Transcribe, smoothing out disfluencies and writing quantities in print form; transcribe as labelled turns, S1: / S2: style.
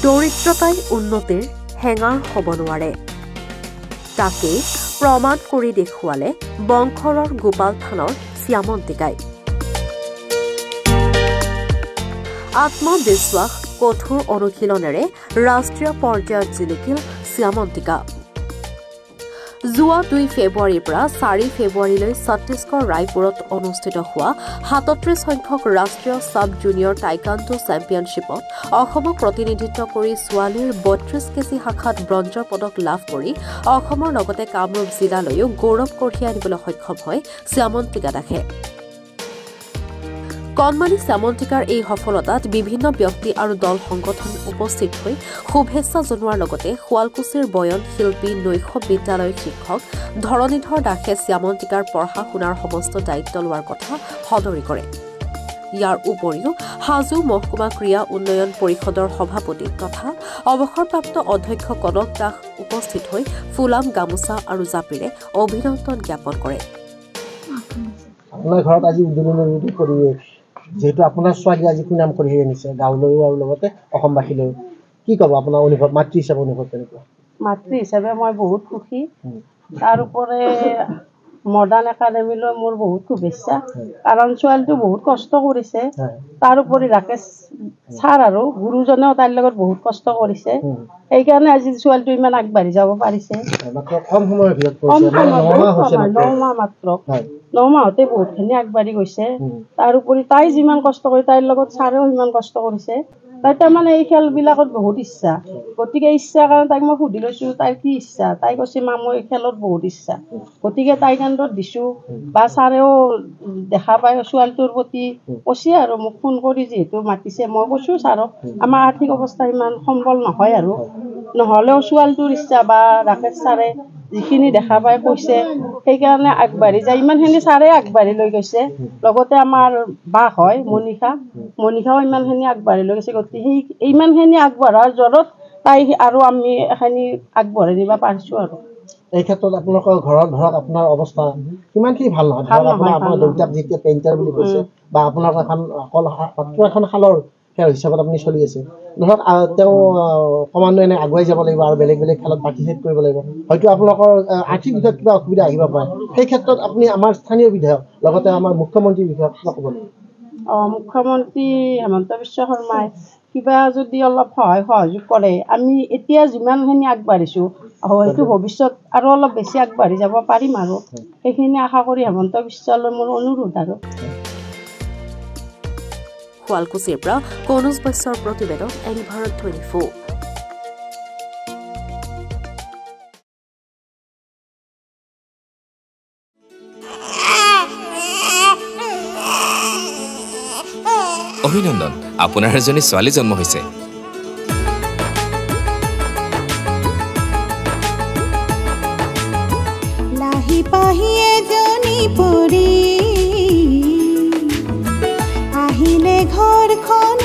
S1: দৰিদ্ৰতাই উন্নতিৰ হেঙাৰ হ'ব নোৱাৰে তাকেই প্ৰমাণ কৰি দেখুৱালে বংশৰৰ গোপাল থানৰ শ্যামন্তিকাই আত্মবিশ্বাস কঠোৰ অনুশীলনেৰে ৰাষ্ট্ৰীয় পৰ্যায়ত জিলিকিল শ্যামন্তিকা যোৱা 2 ফেব্ৰুৱাৰীৰ পৰা 4 ফেব্ৰুৱাৰীলৈ ছত্তীশগড় ৰায়পুৰত অনুষ্ঠিত হোৱা 37 সংখ্যক ৰাষ্ট্ৰীয় সাব জুনিয়ৰ টাইকাণ্ডো চেম্পিয়নশ্বিপত অসমক প্ৰতিনিধিত্ব কৰি ছোৱালীৰ 32 কেজি শাখাত ব্ৰঞ্জৰ পদক লাভ কৰি অসমৰ লগতে কামৰূপ জিলালৈও গৌৰৱ কঢ়িয়াই আনিবলৈ সক্ষম হয় শ্যামন্তিকা দাসে কণমানি শ্যামন্তিকাৰ এই সফলতাত বিভিন্ন ব্যক্তি আৰু দল সংগঠন উপস্থিত হৈ শুভেচ্ছা জনোৱাৰ লগতে শুৱালকুছিৰ বয়ন শিল্পী নৈশ বিদ্যালয়ৰ শিক্ষক ধৰণীধৰ দাসে শ্যামন্তিকাৰ পঢ়া শুনাৰ সমস্ত দায়িত্ব লোৱাৰ কথা সদৰি কৰে ইয়াৰ উপৰিও হাজো মহকুমা ক্ৰীড়া উন্নয়ন পৰিষদৰ সভাপতি তথা অৱসৰপ্ৰাপ্ত অধ্যক্ষ কনক দাস উপস্থিত হৈ ফুলাম গামোচা আৰু জাপিৰে অভিনন্দন জ্ঞাপন কৰে
S2: আপোনাৰ ঘৰত আজি উদুলনি পৰিৱেশ যেহেতু আপোনাৰ ছোৱালী আজি সুনাম কঢ়িয়াই আনিছে গাঁৱলৈও আৰু লগতে অসমবাসীলৈ কি ক'ব আপোনাৰ অনুভৱ মাতৃ হিচাপে অনুভৱ কেনেকুৱা
S3: মাতৃ হিচাপে মই বহুত সুখী তাৰ ওপৰে মডাৰ্ণ একাডেমীলৈ মোৰ বহুত শুভেচ্ছা কাৰণ ছোৱালীটো বহুত কষ্ট কৰিছে তাৰ উপৰি ৰাকেশ ছাৰ আৰু গুৰুজনেও তাইৰ লগত বহুত কষ্ট কৰিছে সেইকাৰণে আজি ছোৱালীটো ইমান আগবাঢ়ি যাব পাৰিছে
S2: কম সময়ৰ ভিতৰত
S3: 9 মাহ মাত্ৰ 9 মাহতে বহুতখিনি আগবাঢ়ি গৈছে তাৰ উপৰি তাই যিমান কষ্ট কৰি তাইৰ লগত ছাৰেও সিমান কষ্ট কৰিছে তাই তাৰমানে এই খেলবিলাকত বহুত ইচ্ছা গতিকে ইচ্ছাৰ কাৰণে তাইক মই সুধি লৈছোঁ তাইৰ কি ইচ্ছা তাই কৈছে মা মই খেলত বহুত ইচ্ছা গতিকে তাই কেন্দ্ৰত দিছোঁ বা ছাৰেও দেখা পায় ছোৱালীটোৰ প্ৰতি কৈছে আৰু মোক ফোন কৰি যিহেতু মাতিছে মই কৈছোঁ ছাৰক আমাৰ আৰ্থিক অৱস্থা ইমান সম্বল নহয় আৰু নহ'লেও ছোৱালীটোৰ ইচ্ছা বা ৰাকেশ ছাৰে যিখিনি দেখা পাই কৈছে সেইকাৰণে আগবাঢ়ি যায় ইমানখিনি ছাৰে আগবাঢ়ি লৈ গৈছে লগতে আমাৰ বাক হয় মনিষাও ইমানখিনি আগবাঢ়ি লৈ গৈছে গতিকে সেই ইমানখিনি আগবঢ়াৰ জোৰত তাই আৰু আমি এখিনি আগবঢ়াই নিব পাৰিছোঁ আৰু
S2: এই ক্ষেত্ৰত আপোনালোকৰ ঘৰত ধৰক আপোনাৰ অৱস্থা কিমানখিনি ভাল নহয় আপোনাৰ দেউতাক যেতিয়া পেইণ্টাৰ বুলি কৈছে বা আপোনালোকৰ এখন শালৰ সেয়া হিচাপত আপুনি চলি আছে ধৰক তেওঁ ক্ৰমান্বয়ে এনে আগুৱাই যাব লাগিব আৰু বেলেগ বেলেগ খেলত পাৰ্টিচিপেট কৰিব লাগিব হয়তো আপোনালোকৰ আৰ্থিক দিশত কিবা অসুবিধা আহিব পাৰে সেই ক্ষেত্ৰত আপুনি আমাৰ স্থানীয় বিধায়ক লগতে আমাৰ মুখ্যমন্ত্ৰীৰ বিষয়ে কিবা ক'ব লাগিব
S3: মুখ্যমন্ত্ৰী হেমন্ত বিশ্ব শৰ্মাই কিবা যদি অলপ সহায় সহযোগ কৰে আমি এতিয়া যিমানখিনি আগবাঢ়িছোঁ হয়তো ভৱিষ্যত আৰু অলপ বেছি আগবাঢ়ি যাব পাৰিম আৰু সেইখিনি আশা কৰি হেমন্ত বিশ্বলৈ মোৰ অনুৰোধ আৰু
S1: শুৱালকুছিৰ পৰা কনজ বৈশ্যৰ প্ৰতিবেদন এনিভাৰত 24
S4: অভিনন্দন আপোনাৰ এজনী ছোৱালী জন্ম হৈছে
S5: লাহি পাহি এজনী পৰি আহিলে ঘৰখন